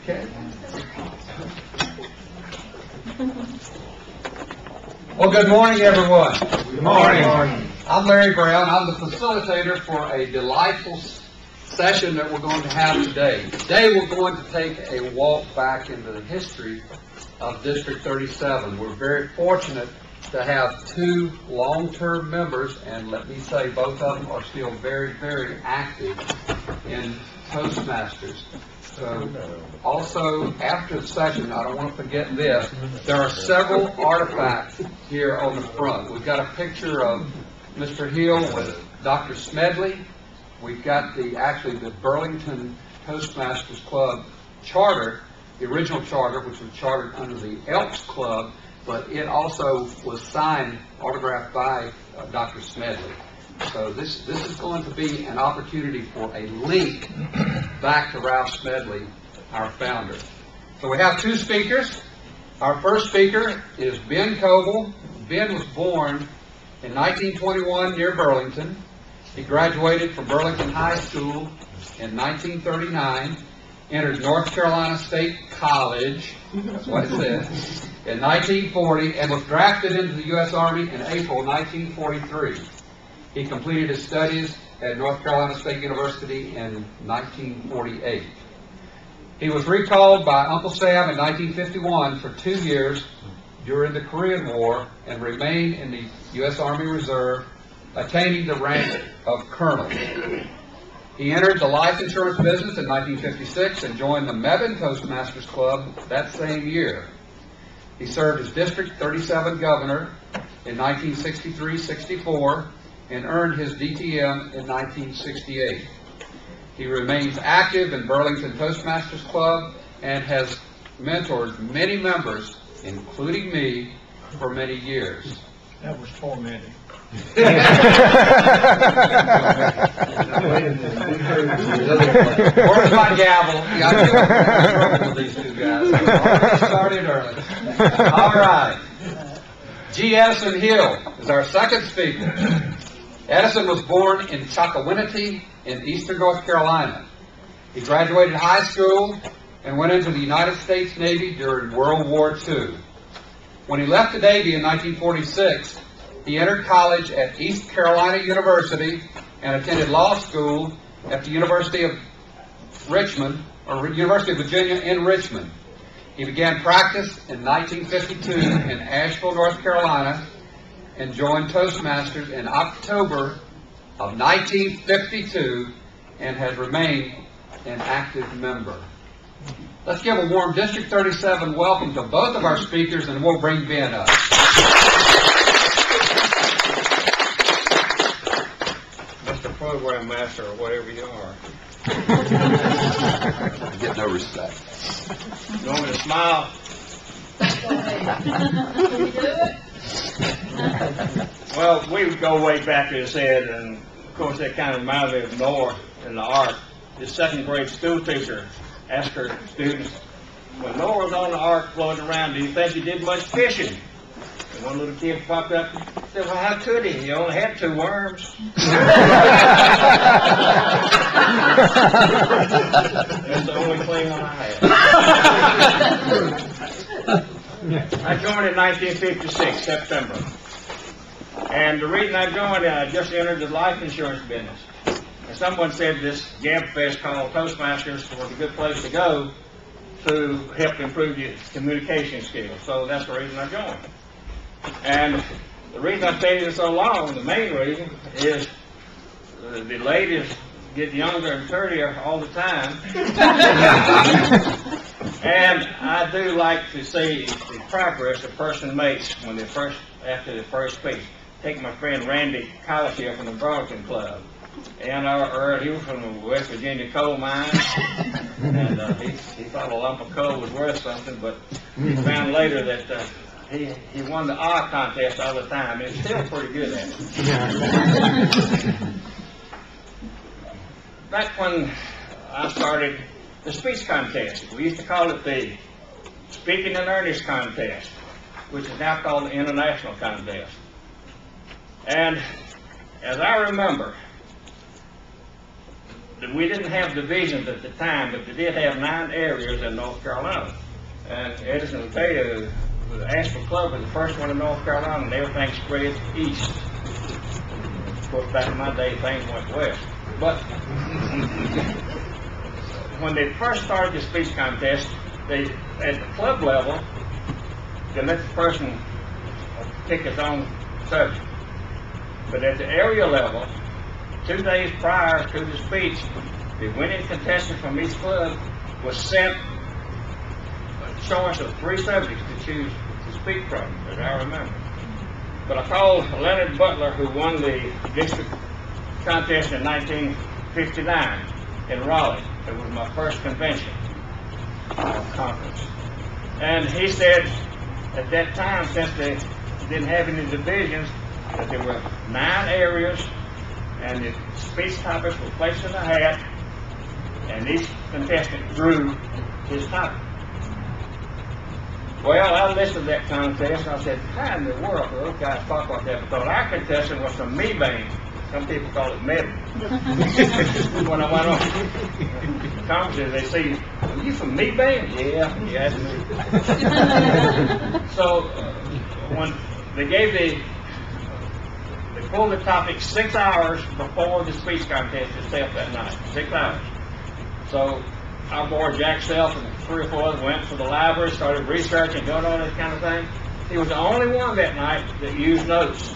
Okay. Well, good morning, everyone. Good morning. I'm Larry Brown. I'm the facilitator for a delightful session that we're going to have today. Today we're going to take a walk back into the history of District 37. We're very fortunate to have two long-term members, and let me say both of them are still very, very active in Toastmasters. So also, after the session, I don't want to forget this, there are several artifacts here on the front. We've got a picture of Mr. Hill with Dr. Smedley. We've got the Burlington Toastmasters Club charter, the original charter, which was chartered under the Elks Club, but it also was signed, autographed by Dr. Smedley. So this is going to be an opportunity for a link back to Ralph Smedley, our founder. So we have two speakers. Our first speaker is Ben Coble. Ben was born in 1921 near Burlington. He graduated from Burlington High School in 1939, entered North Carolina State College, that's what it says, in 1940, and was drafted into the U.S. Army in April 1943. He completed his studies at North Carolina State University in 1948. He was recalled by Uncle Sam in 1951 for 2 years during the Korean War and remained in the U.S. Army Reserve, attaining the rank of colonel. He entered the life insurance business in 1956 and joined the Mebane Toastmasters Club that same year. He served as District 37 Governor in 1963-64 and earned his DTM in 1968. He remains active in Burlington Toastmasters Club and has mentored many members, including me, for many years. That was tormenting. Where's my gavel? Yeah, I feel like I'm in trouble with these two guys. I started early. All right. G. Edison Hill is our second speaker. Edison was born in Chocowinity in eastern North Carolina. He graduated high school and went into the United States Navy during World War II. When he left the Navy in 1946, he entered college at East Carolina University and attended law school at the University of Richmond, or University of Virginia in Richmond. He began practice in 1952 in Asheville, North Carolina, and joined Toastmasters in October of 1952 and has remained an active member. Let's give a warm District 37 welcome to both of our speakers, and we'll bring Ben up. Mr. Program Master, or whatever you are. I get no respect. You want me to smile? Can you do it? Well, we would go way back, as I said, and of course that kind of reminded me of Nora in the Ark. The second grade school teacher asked her students, when Nora was on the Ark floating around, do you think he did much fishing? And one little kid popped up and said, well, how could he? He only had 2 worms. That's the only thing I had. I joined in 1956, September. And the reason I joined, I just entered the life insurance business. And someone said this Gab Fest called Toastmasters was a good place to go to help improve your communication skills. So that's the reason I joined. And the reason I stayed here so long, the main reason, is the ladies get younger and prettier all the time. And I do like to see the progress a person makes when they after the first speech. Take my friend Randy Collis here from the Burlington Club. And he was from the West Virginia coal mine. And he thought a lump of coal was worth something, but he found later that he won the art contest all the time. And he's still pretty good at it. Back when I started the speech contest, we used to call it the Speaking in Earnest contest, which is now called the International contest. And as I remember, we didn't have divisions at the time, but they did have 9 areas in North Carolina. And Edison will tell you, the Asheville Club was the first one in North Carolina, and everything spread east. Of course, back in my day, things went west. But when they first started the speech contest, they, at the club level, they let the person pick his own subject. But at the area level, 2 days prior to the speech, the winning contestant from each club was sent a choice of 3 subjects to choose to speak from, as I remember. But I called Leonard Butler, who won the district contest in 1959 in Raleigh. It was my first convention conference. And he said, at that time, since they didn't have any divisions, that there were 9 areas, and the speech topics were placed in a hat, and each contestant drew his topic. Well, I listened to that contest, and I said, how in the world do those guys talk like that? Because our contestant was from Mebane. Some people call it Med. When I went on conferences, they say, are you from Mebane? Yeah, that's me. So, when they gave they pulled the topic 6 hours before the speech contest itself that night. 6 hours. So our boy Jack Self and 3 or 4 others went to the library, started researching, doing all this kind of thing. He was the only one that night that used notes.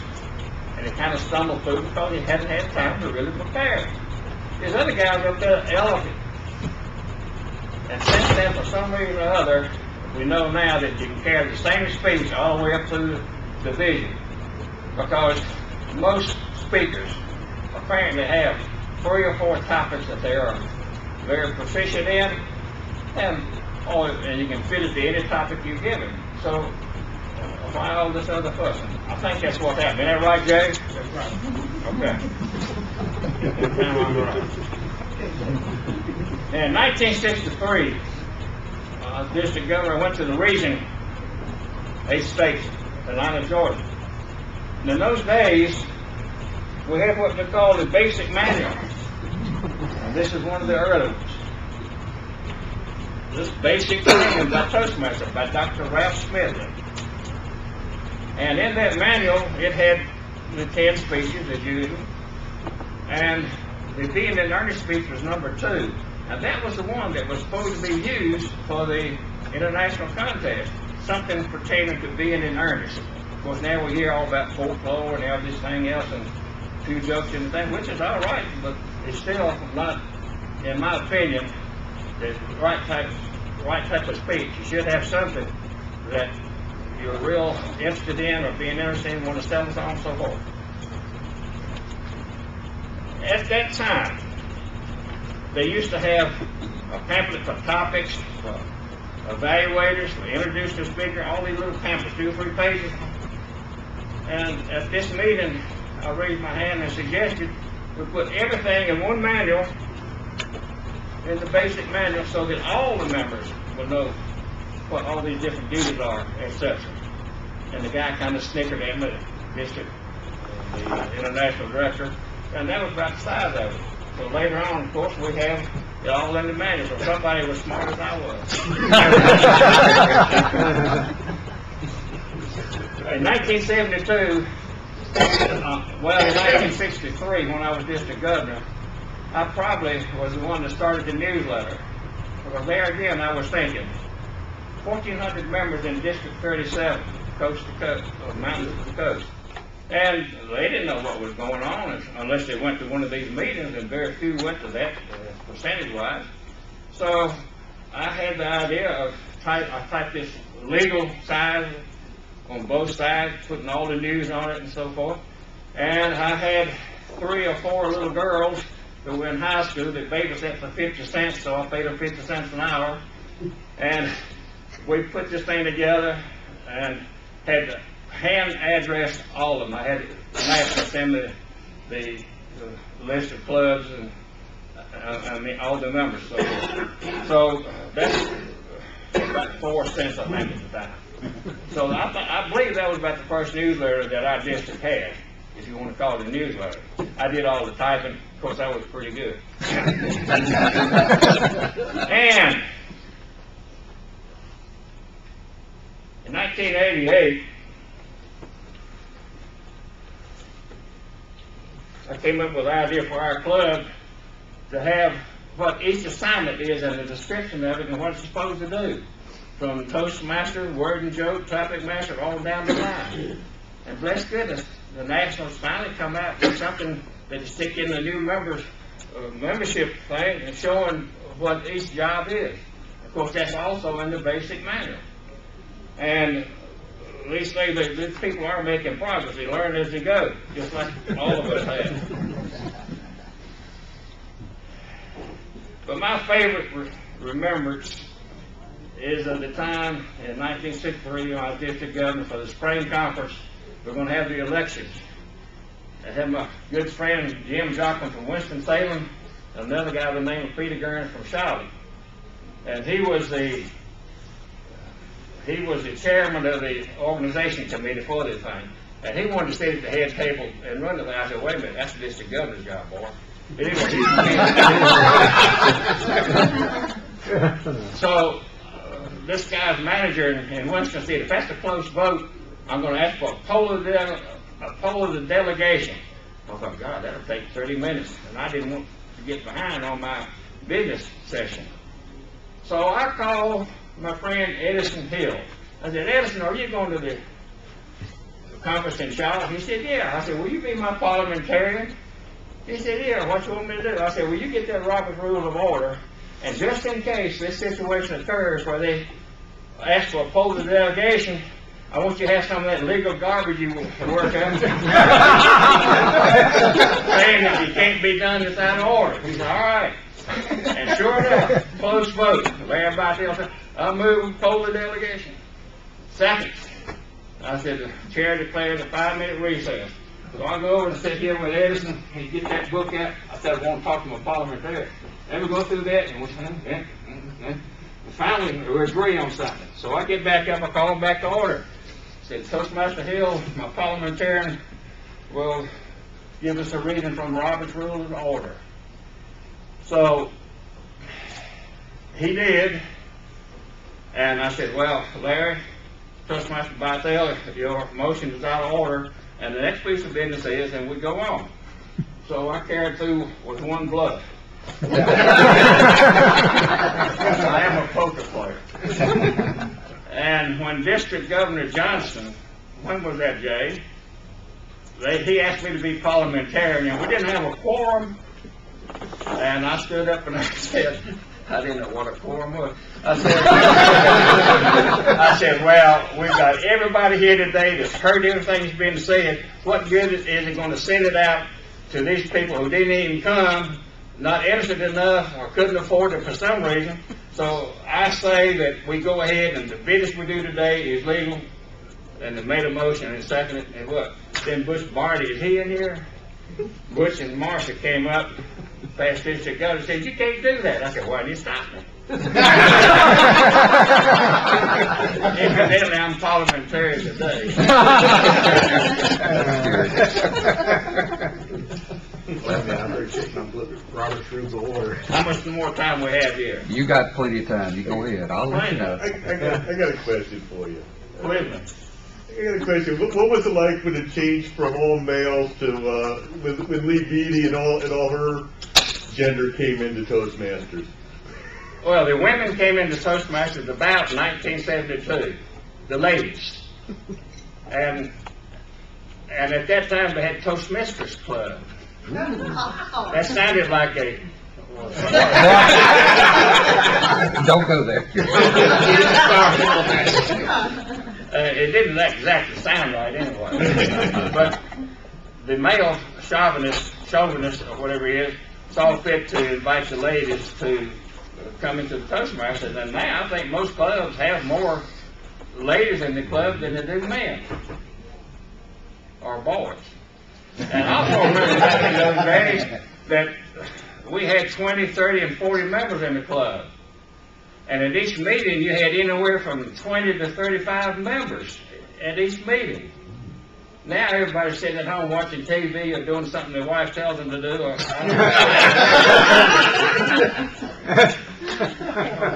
And he kind of stumbled through because he hadn't had time to really prepare. His other guys up there elephant. And since then, for some reason or other, we know now that you can carry the same speech all the way up through the division. Because most speakers apparently have 3 or 4 topics that they are very proficient in, and you can fit it to any topic you give them. So why all this other fussing? I think that's what happened. Isn't that right, Jay? That's right. Okay. In 1963, district governor went to the region, 8 states, Atlanta, Georgia. And in those days, we had what they call the basic manual. And this is one of the early ones. This basic manual by Toastmasters, by Dr. Ralph Smith. And in that manual, it had the 10 speeches as usual. And the being in earnest speech was number 2. Now that was the one that was supposed to be used for the international contest. Something pertaining to being in earnest. Of course, now we hear all about folklore and everything else and 2 jokes and things, which is all right, but it's still not, in my opinion, the right type of speech. You should have something that you're real interested in or being interested in, want to sell us on, and so forth. At that time, they used to have a pamphlet for topics, for evaluators, for introduce the speaker, all these little pamphlets, 2 or 3 pages. And at this meeting, I raised my hand and suggested we put everything in one manual, in the basic manual, so that all the members will know what all these different duties are, etc. And the guy kind of snickered at me, the district, the international director, and that was about the size of it. So later on, of course, we have it all in the manual, so somebody was smart as I was. In 1972, well, in 1963, when I was district governor, I probably was the one that started the newsletter. Because there again, I was thinking, 1,400 members in District 37, coast to coast, or mountains to coast. And they didn't know what was going on unless they went to one of these meetings, and very few went to that, percentage-wise. So I had the idea of, I typed this legal side on both sides, putting all the news on it and so forth. And I had 3 or 4 little girls who were in high school that babysat for 50 cents, so I paid them 50 cents an hour. And we put this thing together and had to hand address all of them. I had to send the list of clubs and I mean all the members. So that's about 4 cents, I think, at the time. So I believe that was about the first newsletter that our district had. if you want to call it a newsletter. I did all the typing. Of course, I was pretty good. And in 1988, I came up with an idea for our club to have what each assignment is and a description of it and what it's supposed to do. From Toastmasters, Word and Joke, Topic Master, all down the line. And bless goodness, the Nationals finally come out with something that is stick in the new members membership thing and showing what each job is. Of course, that's also in the basic manual. And at least these people are making progress. They learn as they go, just like all of us have. But my favorite remembrance is of the time in 1963 when I was district governor for the spring conference. We're going to have the elections. I had my good friend Jim Joplin from Winston-Salem, and another guy by the name of Peter Gurns from Charlotte. And he was the chairman of the organization committee for this thing. And he wanted to sit at the head table and run the thing. I said, wait a minute, that's the district governor's job, boy. Anyway, so this guy's manager in Winston said, if that's a close vote, I'm going to ask for a poll of the delegation. I thought, God, that'll take 30 minutes. And I didn't want to get behind on my business session. So I called my friend Edison Hill. I said, Edison, are you going to the conference in Charlotte? He said, yeah. I said, will you be my parliamentarian? He said, yeah, what you want me to do? I said, will you get that Robert's Rules of Order, and just in case this situation occurs where they ask for a poll of the delegation, I want you to have some of that legal garbage you work out saying that you can't be done without an order. He said, all right. And sure enough, close vote. Larry Bartell said, I move poll the delegation. Second, I said, the chair declares a 5-minute recess. So I go over and sit here with Edison, and get that book out. I said, I want to talk to my parliamentarian. And we go through that, and finally we agree on something. So I get back up, I call him back to order. I said, Toastmaster Hill, my parliamentarian, will give us a reading from Robert's Rules of Order. So he did, and I said, well, Larry, Toastmaster Bartell, your motion is out of order, and the next piece of business is, and we go on. So I carried through with one bluff. I am a poker player. And when District Governor Johnson, when was that, Jay? He asked me to be parliamentarian, and we didn't have a quorum. And I stood up and I said, I didn't know what a quorum was. I said, well, we've got everybody here today that's heard everything that's been said. What good is it going to send it out to these people who didn't even come, not interested enough, or couldn't afford it for some reason? So I say that we go ahead and the business we do today is legal, and they made a motion and seconded it, and what? Then Bush Barty, is he in here? Bush and Marcia came up, past district governor, said, you can't do that. I said, why didn't you stop me? Evidently, I'm parliamentarian today. I appreciate my Robert's Rules of Order. How much more time we have here? You got plenty of time. You go ahead. I'll let you know. I got a question for you. Cleveland. I got a question. What was it like when it changed from all males to when Lee Beatty and all her gender came into Toastmasters? Well, the women came into Toastmasters about 1972. The ladies, and at that time they had Toastmasters Club. That sounded like a. Don't go there. It didn't exactly sound right anyway. But the male chauvinist, or whatever he is, saw fit to invite the ladies to come into the Toastmasters. And now I think most clubs have more ladies in the club than they do men or boys. And I also remember back in those days that we had 20, 30, and 40 members in the club. And at each meeting, you had anywhere from 20 to 35 members at each meeting. Now everybody's sitting at home watching TV or doing something their wife tells them to do. Or,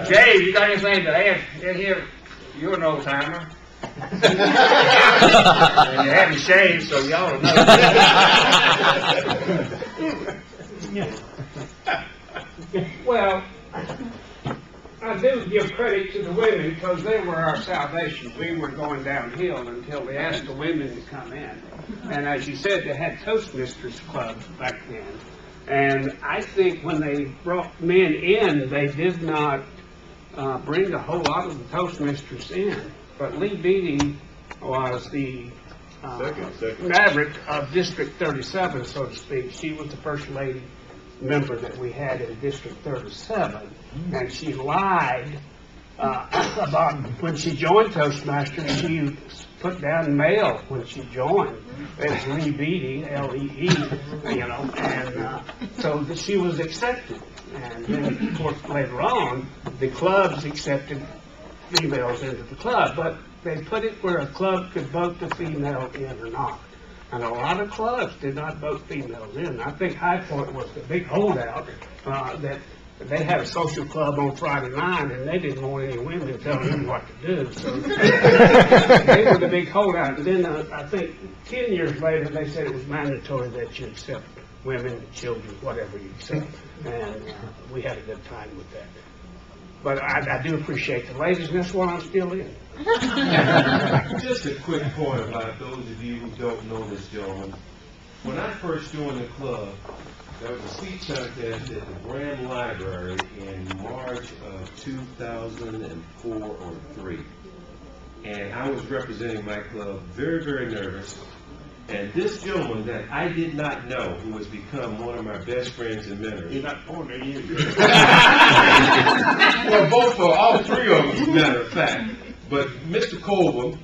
Jay, you got anything to add in here? You're an old timer. And you haven't shaved, so you ought to know. Well, I do give credit to the women because they were our salvation. We were going downhill until they asked the women to come in. And as you said, they had Toastmasters clubs back then. And I think when they brought men in, they did not bring a whole lot of the Toastmasters in. But Lee Beatty was the maverick of District 37, so to speak. She was the first lady member that we had in District 37, and she lied about when she joined Toastmasters. She put down male when she joined. It was Lee Beatty, L-E-E, and so she was accepted. And then, of course, later on, the clubs accepted females into the club, but they put it where a club could vote the female in or not. And a lot of clubs did not vote females in. I think High Point was the big holdout, that they had a social club on Friday night, and they didn't want any women telling them what to do. So they were the big holdout. And then I think 10 years later, they said it was mandatory that you accept women, children, whatever you accept. And we had a good time with that. But I do appreciate the ladies, and that's why I'm still in. Just a quick point about those of you who don't know this gentleman. When I first joined the club, there was a speech contest at the Grand Library in March of 2004 or 3. And I was representing my club, very, very nervous. And this gentleman that I did not know, who has become one of my best friends and mentors. You're not pointing at you. Well, both of all three of them, as a matter of fact. But Mr. Coble,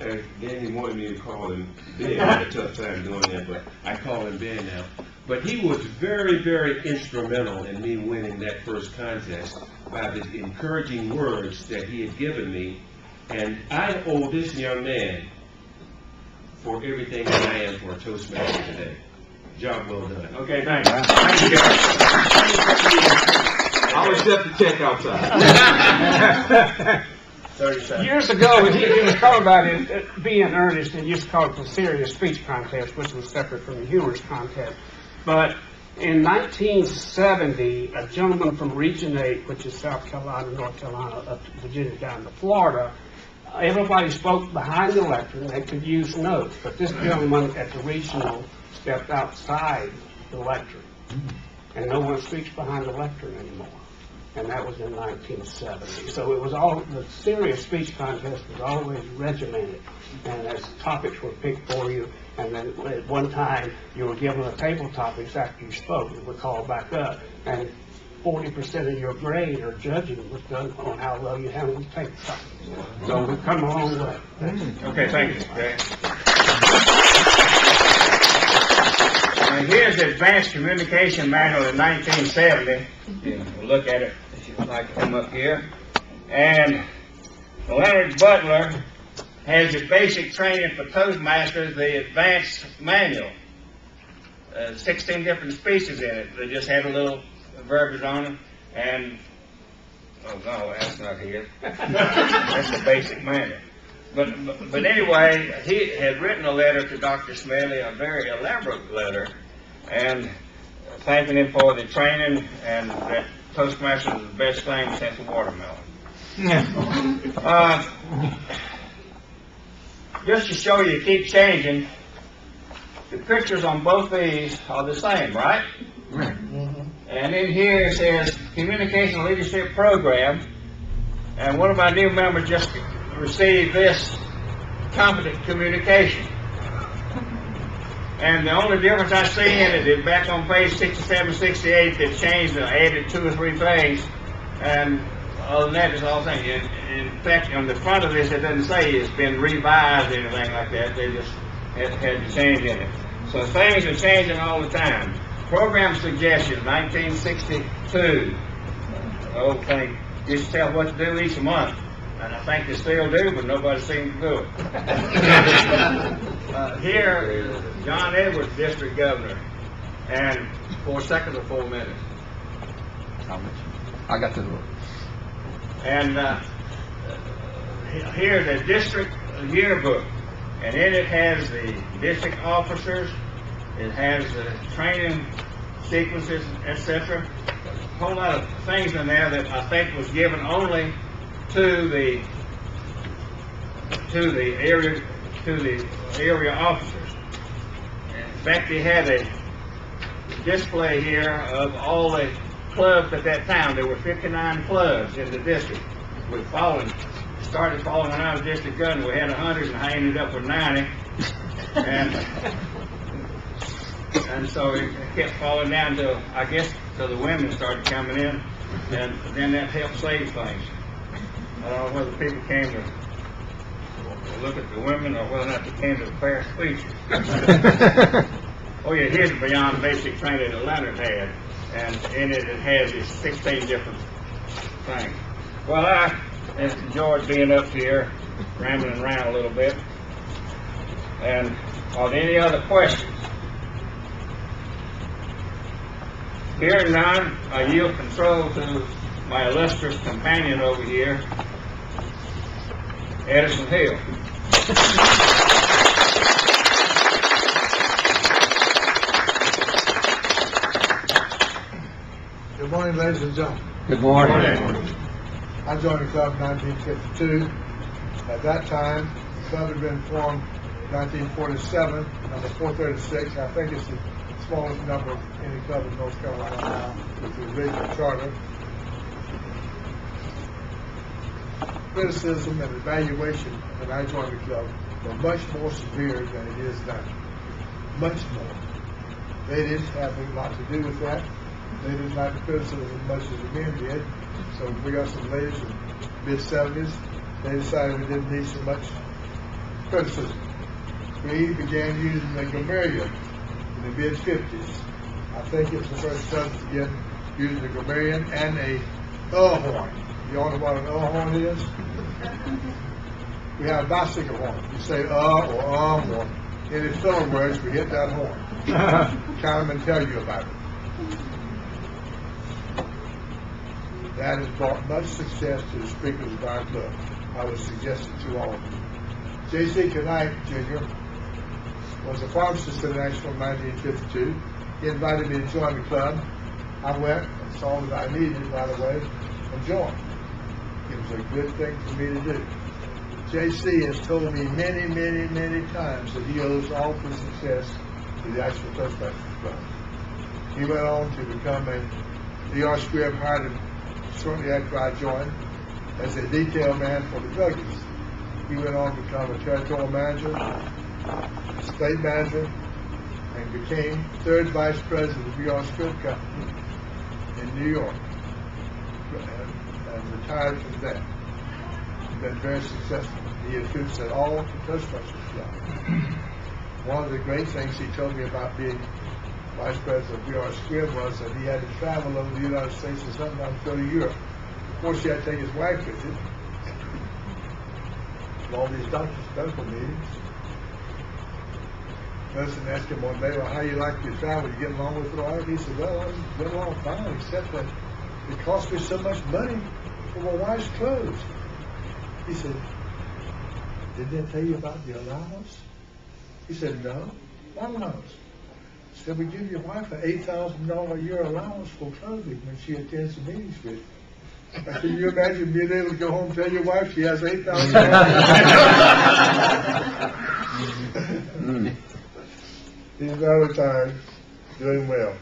and then he wanted me to call him Ben. I had a tough time doing that, but I call him Ben now. But he was very, very instrumental in me winning that first contest by the encouraging words that he had given me. And I owe this young man for everything that I am for a Toastmaster today. Job well done. Okay, thanks. Thank you, I'll accept the check outside. 37. Years ago, he was talking about it being earnest, and used to call it the serious speech contest, which was separate from the humorous contest. But in 1970, a gentleman from Region 8, which is South Carolina, North Carolina, up to Virginia, down to Florida, everybody spoke behind the lectern. They could use notes, but this gentleman at the regional stepped outside the lectern, and no one speaks behind the lectern anymore. And that was in 1970. So it was all, the serious speech contest was always regimented, and as topics were picked for you, and then at one time you were given a table topics after you spoke, and were called back up, and 40% of your grade or judging was done on how well you handled the table topics. So we've come a long way. Okay, thank you. Okay. Now, here's the Advanced Communication Manual in 1970. We'll look at it if you'd like to come up here. And Leonard Butler has the basic training for Toastmasters, the Advanced Manual. 16 different speeches in it. They just had a little verbiage on them. And, oh no, that's not here. That's the basic manual. But anyway, he had written a letter to Dr. Smedley, a very elaborate letter, and thanking him for the training, and that Toastmasters is the best thing since the watermelon. Just to show you, keep changing, the pictures on both these are the same, right? Right. And in here it says Communication Leadership Program, and one of my new members just received this Competent Communication. And the only difference I see in it is back on page 67, 68, they've changed and added 2 or 3 things, and other than that, it's all the same. In fact, on the front of this, it doesn't say it's been revised or anything like that. They just had the change in it. So things are changing all the time. Program suggestions, 1962. The old thing used to tell what to do each month. And I think they still do, but nobody seems to do it. Here, John Edwards, district governor, and 4 seconds or 4 minutes? I got the. and here's a district yearbook, and in it has the district officers, it has the training sequences, etc. A whole lot of things in there that I think was given only to the area officers. In fact, they had a display here of all the clubs at that time. There were 59 clubs in the district. We started following when I was district governor. We had 100, and I ended up with 90. And so it kept falling down till, I guess, till the women started coming in, and then that helped save things. I don't know whether people came to look at the women or whether or not they came to the fair speeches. Oh yeah, here's the Beyond Basic Training that Leonard had, and in it has these 16 different things. Well, I enjoyed being up here, rambling around a little bit. And are there any other questions? Hearing none, I yield control to my illustrious companion over here, Edison Hill. Good morning, ladies and gentlemen. Good morning. I joined the club in 1952. At that time, the club had been formed in 1947, number 436. I think it's the smallest number of any club in North Carolina now with the original charter. Criticism and evaluation when I joined the club were much more severe than it is now. Much more. They didn't have a lot to do with that. They didn't like the criticism as much as the men did. So we got some ladies in the mid-70s. They decided we didn't need so much criticism. We began using the grammarian in the mid-50s. I think it's the first club to begin using the grammarian and a horn. You all know what an horn is? We have a bicycle horn. You say or any filler words, we hit that horn. Count them and tell you about it. That has brought much success to the speakers of our club. I would suggest it to all of you. J.C. Knight, Jr. was a pharmacist international in 1952. He invited me to join the club. I went and saw that I needed, by the way, and joined. It was a good thing for me to do. J.C. has told me many, many, many times that he owes all of his success to the actual Toastmasters Club. He went on to become a DR Squibb, hired him shortly after I joined as a detail man for the druggies. He went on to become a territorial manager, state manager, and became third vice president of the DR Squibb Company in New York, and retired from that. He's been very successful. He recruits at all the Toastmasters Club. One of the great things he told me about being vice president of DR Squibb was that he had to travel over the United States and sometimes go to Europe. Of course, he had to take his wife with him. All these doctors' medical meetings. The person asked him one day, well, how you like your travel? You get along with your wife? He said, well, I get along fine, except that it costs me so much money for my wife's clothes. He said, did they tell you about the allowance? He said, no. What allowance? He said, we give your wife an $8,000 a year allowance for clothing when she attends the meetings with you. Can you imagine being able to go home and tell your wife she has $8,000? He's now retired, doing well.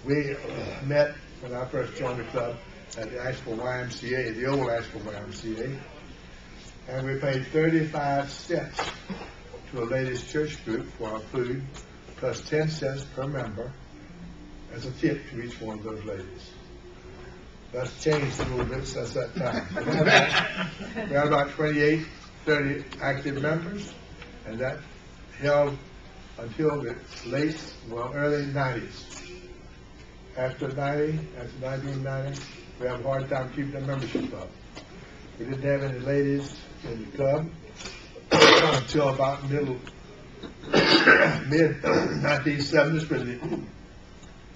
We met when I first joined the club at the Asheville YMCA, the old Asheville YMCA, and we paid 35 cents to a ladies' church group for our food, plus 10 cents per member as a tip to each one of those ladies. That's changed a little bit since that time. We had about 28, 30 active members, and that held until the early 90s. After 1990, we have a hard time keeping the membership up. We didn't have any ladies in the club. until about mid-1970s when the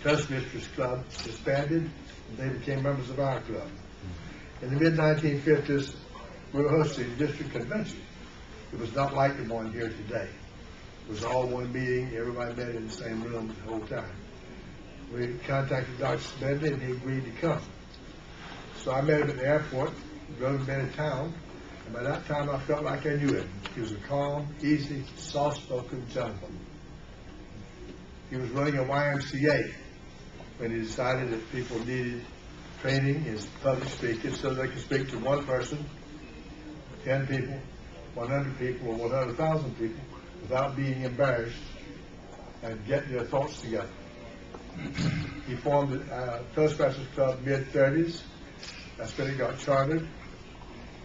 Toastmasters Club disbanded, and they became members of our club. In the mid-1950s, we were hosting a district convention. It was not like the one here today. It was all one meeting, everybody met in the same room the whole time. We contacted Dr. Smedley and he agreed to come. So I met him at the airport, drove him into town, and by that time I felt like I knew him. He was a calm, easy, soft-spoken gentleman. He was running a YMCA when he decided that people needed training as public speakers so they could speak to one person, 10 people, 100 people, or 100,000 people without being embarrassed and getting their thoughts together. He formed the Toastmasters Club mid-30s. That's when he got chartered.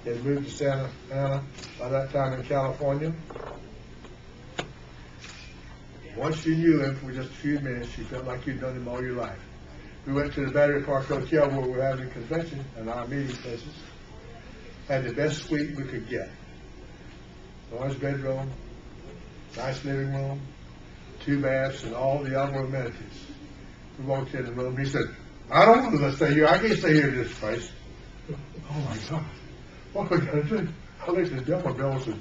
He had moved to Santa Ana by that time in California. Once you knew him for just a few minutes, you felt like you'd known him all your life. We went to the Battery Park Hotel where we were having a convention and our meeting places. Had the best suite we could get. Large bedroom, nice living room, 2 baths, and all the other amenities. We walked in the room and he said, I don't want to stay here. I can't stay here in this place. Oh my God. What are we going to do? I looked at the devil bill and said,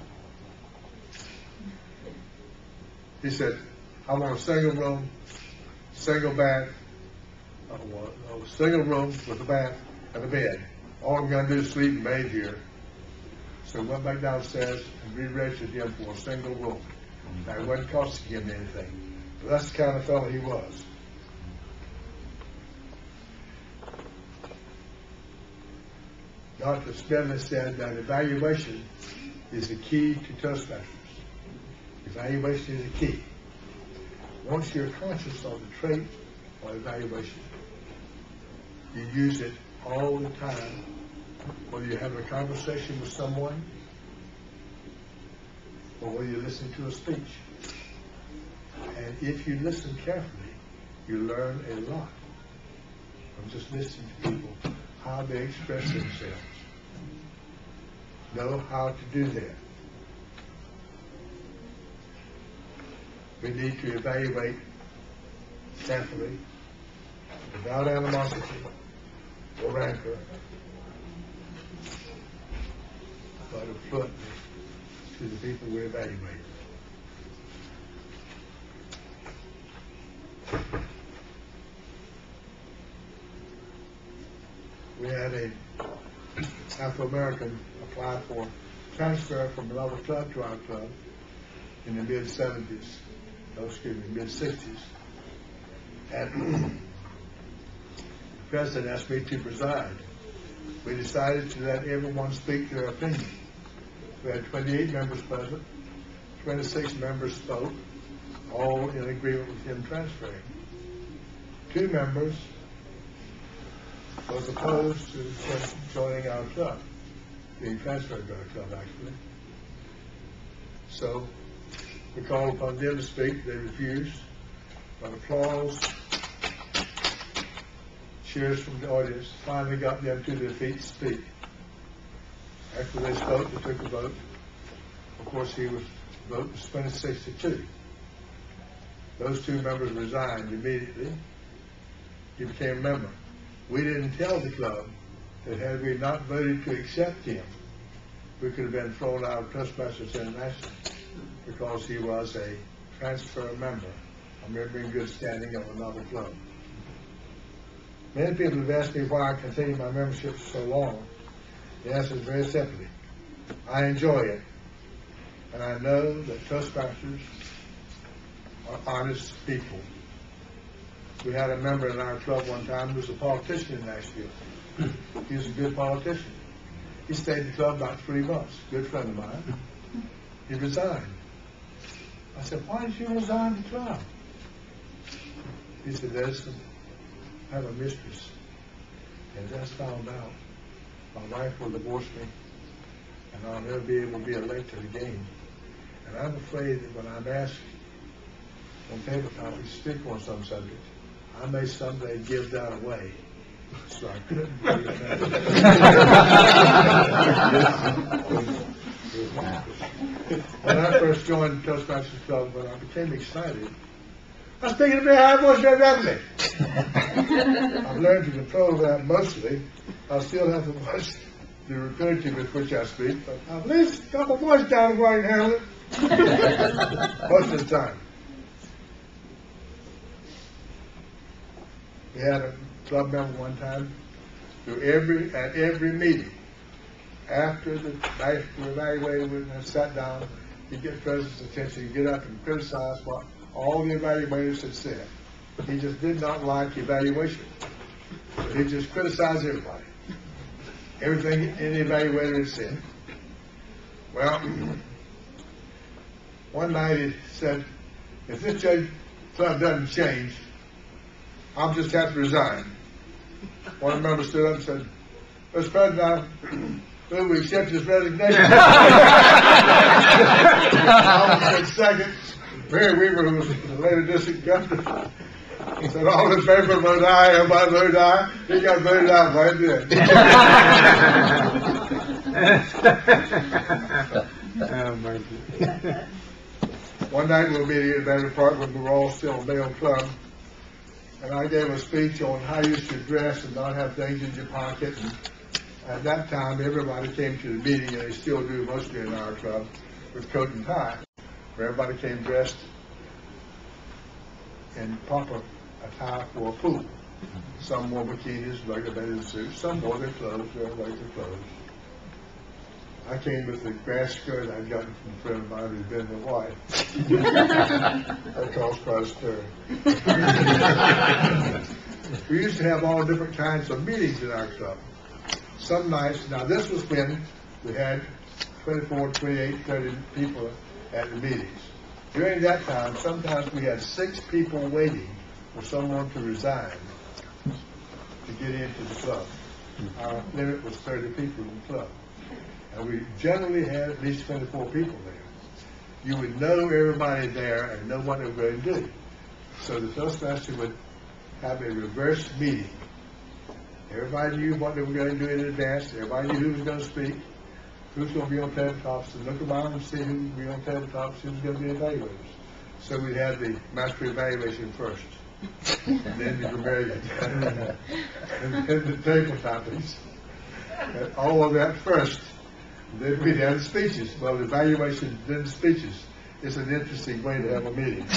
he said, I want a single room, single bath, a single room with a bath and a bed. All I'm going to do is sleep and bathe here. So we went back downstairs and re-registered him for a single room. Now, it wasn't costing him anything, but that's the kind of fellow he was. Dr. Smedley said that evaluation is the key to Toastmasters. Evaluation is the key. Once you're conscious of the trait or evaluation, you use it all the time, whether you're having a conversation with someone or whether you're listening to a speech. And if you listen carefully, you learn a lot from just listening to people, how they express themselves, know how to do that. We need to evaluate carefully, without animosity or rancor, but fluently to the people we evaluate. We had a Afro-American apply for transfer from another club to our club in the mid-70s, mid-60s. And the president asked me to preside. We decided to let everyone speak their opinion. We had 28 members present, 26 members spoke, all in agreement with him transferring. 2 members was opposed to joining our club, being transferred to our club, actually. So we called upon them to speak. They refused. But applause, cheers from the audience finally got them to their feet to speak. After they spoke, they took a vote. Of course, the vote was 26-2. Those 2 members resigned immediately. He became a member. We didn't tell the club that had we not voted to accept him, we could have been thrown out of Toastmasters International because he was a transfer member, a member in good standing of another club. Many people have asked me why I continue my membership for so long. The answer is very simply, I enjoy it, and I know that Toastmasters are honest people. We had a member in our club one time who was a politician in Nashville. He was a good politician. He stayed in the club about 3 months, good friend of mine. He resigned. I said, why did you resign the club? He said, Edison, I have a mistress. And just found out my wife will divorce me, and I'll never be able to be a late to the game. And I'm afraid that when I'm asked on tabletop to speak on some subject, I may someday give that away. So I couldn't do that. When I first joined the Toastmasters Club, when I became excited, I was speaking to me high voice very rapidly. I've learned to control that mostly. I still have the voice, the rapidity with which I speak, but I've at least got my voice down where I can handle it. Most of the time. We had a club member one time at every meeting, after the evaluator went and sat down, he'd get the president's attention, he'd get up and criticize what all the evaluators had said. He just did not like evaluation. He just criticized everybody. Everything any evaluator had said. Well, one night he said, if this club doesn't change, I'll just have to resign. One of the members stood up and said, Mr. President, will we accept his resignation? I said second. Mary Weaver, who was the later district governor, he said, all in favor, vote aye. Everybody voted aye. He got voted out right then. One night we were meeting at that apartment, we were all still a male club, and I gave a speech on how you should dress and not have things in your pocket. And at that time, everybody came to the meeting, and they still do mostly in our club, with coat and tie, where everybody came dressed in proper attire for a pool. Some wore bikinis, regular bathing suits, some wore their clothes, their regular clothes. I came with the grass skirt I'd gotten from a friend of mine who'd been the wife. That caused quite a stir. We used to have all different kinds of meetings in our club. Some nights, now this was when we had 24, 28, 30 people at the meetings. During that time, sometimes we had 6 people waiting for someone to resign to get into the club. Our limit was 30 people in the club. And we generally had at least 24 people there. You would know everybody there and know what they were going to do. So the Toastmaster would have a reverse meeting. Everybody knew what they were going to do in advance. Everybody knew who was going to speak, who's going to be on tabletops, and look around and see who would be on tabletops, who's going to be evaluators. So we had the master evaluation first, and then the grammarian, and then the table topics, and all of that first. Then we'd have speeches. Well, the evaluation, then the speeches. It's an interesting way to have a meeting.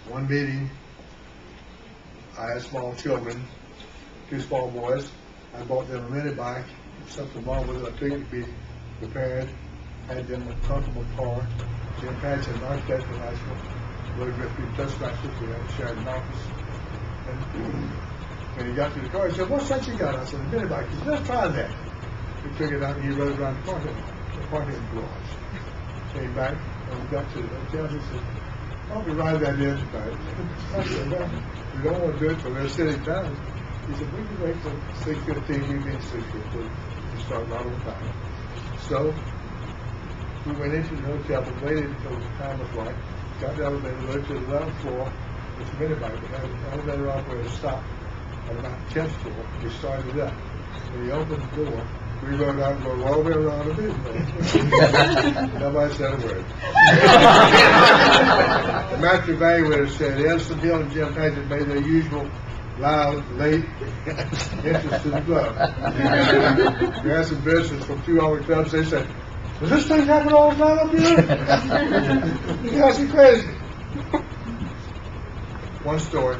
One meeting, I had small children, 2 small boys. I bought them a mini bike, something wrong with it. I took it to be repaired, had them a comfortable car. Jim Patch, an architect in high school, Lloyd Griffey, Toastmasters, we had shared an office. And when he got to the car, he said, what's that you got? I said, a mini bike. He said, let's try that. He took it out and he rode around the parking garage. Came back, and we got to the hotel. He said, I'll be riding that in tonight. I said, well, we don't want to do it till they're sitting down. He said, we can wait till 6:15, we meet 6:15. We start right on time. So, we went into the hotel, but waited until the time was right. Got the elevator, rode to the 11th floor, with the mini bike. We had an elevator operator stop at about the 10th floor. We started up. When he opened the door, we rode out and rode all the way around the building. Nobody said a word. The master evaluator said, Edison Hill and Jim Paget made their usual loud, late entrance to the club. We had some visitors from 2 other clubs. They said, does this thing happen all the time up here? You guys are crazy. One story.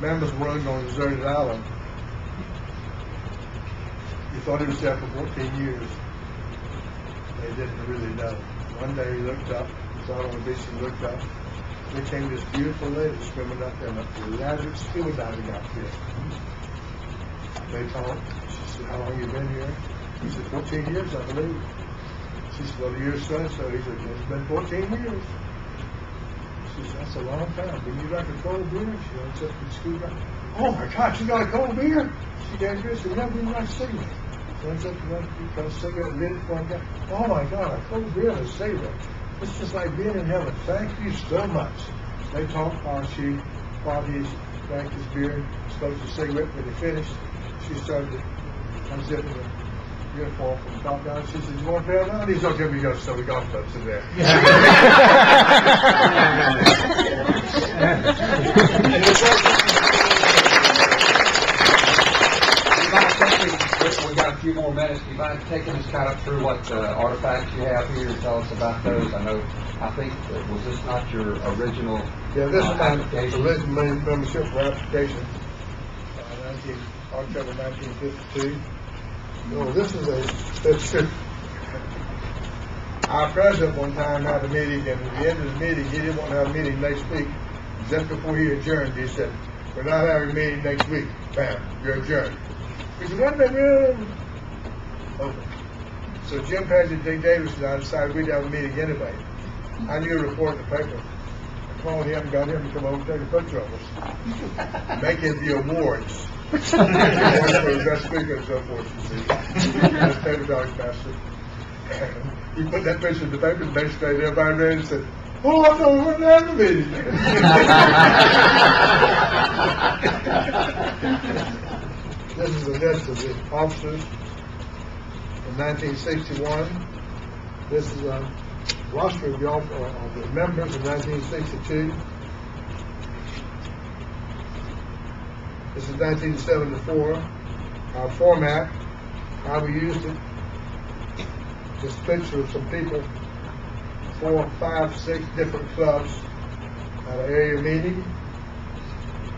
Man was running on a deserted island. He thought he was there for 14 years. They didn't really know. One day he looked up, he was out on the beach and looked up. There came this beautiful lady swimming up there, up the elaborate scuba diving outfit. They talked. She said, how long have you been here? He said, 14 years, I believe. She said, well, you're so-and-so. He said, it's been 14 years. She said, that's a long time. Didn't you like a cold beer? She went up to the scuba. Oh my God, you got a cold beer? She gave her, she said, yeah, we like a cigarette. Runs up to one, got a cigarette, lit it for a guy. Oh my God, a cold beer and a cigarette. It's just like being in heaven. Thank you so much. They talked while he drank his beer, smoked a cigarette. When he finished, she started to I'm zipping the uniform from top down. She says, "You want to play around?" He's okay, we got so we golf clubs in there. We got a few more minutes. Do you mind taking us kind of through what artifacts you have here and tell us about those? I think, was this not your original Yeah, this is my application? original membership for application, October 1952. No, this is our president one time had a meeting, and at the end of the meeting, he didn't want to have a meeting next week. Just before he adjourned, he said, "We're not having a meeting next week." Bam, you're adjourned. He said, "What in the room?" Over. So Jim Paget, Dick Davis, and I decided we'd have a meeting anyway. I knew a report in the paper. I called him, got him to come over and take a picture of us. Making the awards. Awards for the best speaker and so forth, you see. That's paper Toastmasters. He put that picture in the paper, and basically everybody read it and said, "Oh, I thought we weren't having a meeting." This is a list of the officers in 1961. This is a roster of the members in 1962. This is 1974. Our format, how we used it. This picture of some people, 4, 5, 6 different clubs at an area meeting.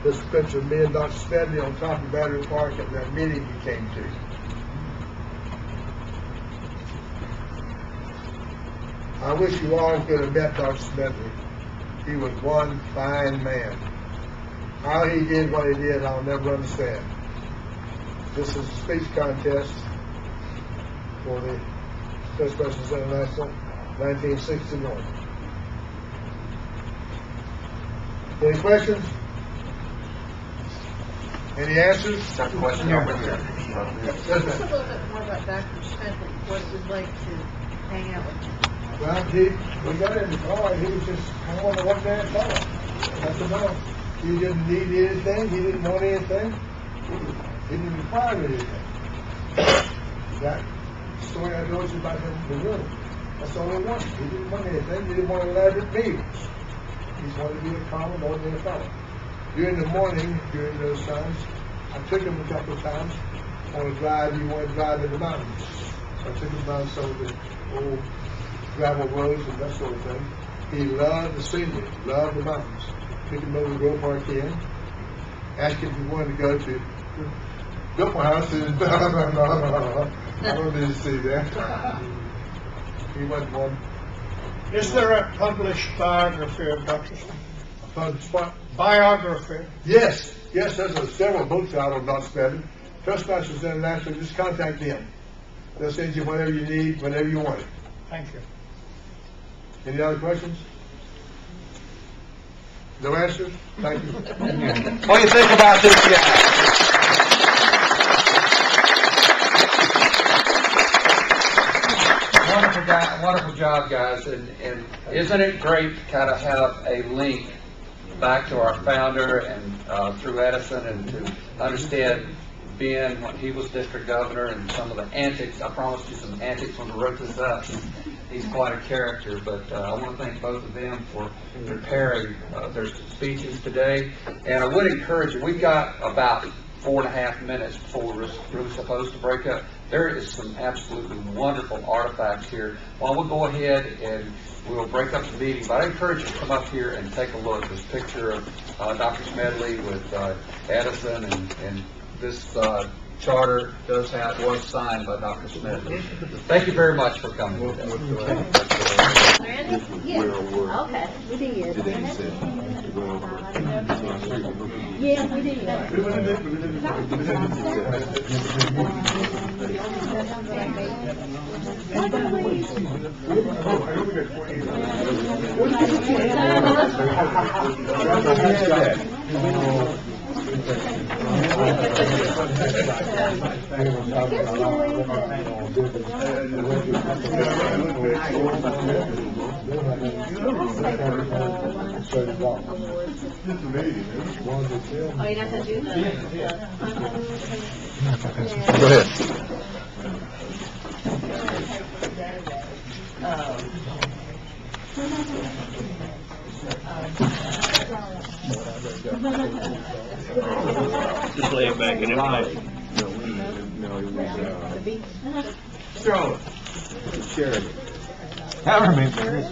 This picture of me and Dr. Smedley on top of Battery Park at that meeting we came to. I wish you all could have met Dr. Smedley. He was one fine man. How he did what he did, I'll never understand. This is a speech contest for the Toastmasters International, 1961. Any questions? Any answers? Got a question over here. Yes, Tell us a little bit more about Dr. Smedley, what it was like to hang out with him. Well, we got in the car, he was just, I want to work there and talk. That's about. He didn't need anything, he didn't want anything, he didn't require anything. That story I told you about him in the room, that's all he wanted. He didn't want anything, he didn't want elaborate meals. He just wanted to be a common, ordinary fellow. During the morning, during those times, I took him a couple of times on a drive. He wanted to drive in the mountains. I took him down some of the old gravel roads and that sort of thing. He loved the scenery, loved the mountains. Took him over to Grove Park Inn, asked him if he wanted to go to Gilmore House. He said, no, I don't need to see that. He wasn't one. Is there a published biography of Dr. Smedley? Published what? Biography? Yes, there's several books out on Dr. Smedley. Toastmasters International, just contact them. They'll send you whatever you need, whenever you want it. Thank you. Any other questions? No answers? Thank you. What do you think about this guy? Wonderful job, guys, and isn't it great to kind of have a link back to our founder and through Edison, and to understand Ben when he was district governor and some of the antics. I promised you some antics when we wrote this up. He's quite a character, but I want to thank both of them for preparing their speeches today. And I would encourage you, we've got about 4.5 minutes before we're really supposed to break up. There is some absolutely wonderful artifacts here. Well, we'll go ahead and we'll break up the meeting, but I encourage you to come up here and take a look. This picture of Dr. Smedley with Edison, and this charter was signed by Dr. Smedley. Thank you very much for coming today. Randy? Yeah. Okay, we did. Yeah, we did. Oh, you're not gonna do that? Go ahead. Just lay it back in it. Charlotte. I remember this.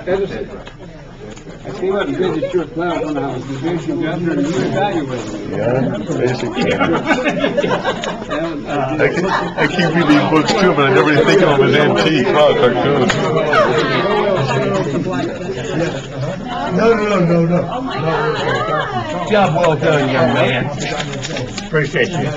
Edison, I came up and visited your club when I was division governor, and you evaluated me. Yeah, basically. I keep reading these books too, but I never even think of them as antique cartoons. No. Job well done, young man. Appreciate you. Keep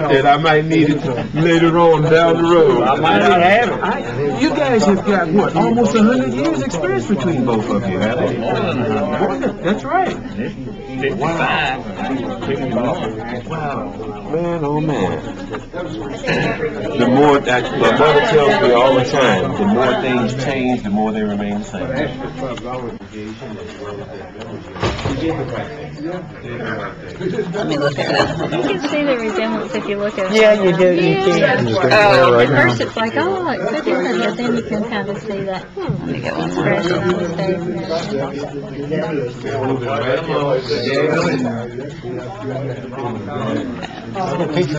that. I might need it later on down the road. I might not have it. You guys have got, what, almost 100 years experience between both of you, have you? That's right. 55. Wow. Man, oh man. The more that my mother tells me all the time, the more things change, the more they remain the same. Let me look at it. You can see the resemblance if you look at it. Yeah, you do, you can. At first it's like, oh, it's so different, but then you can kind of see that. Let me get one expression on his face. Yeah.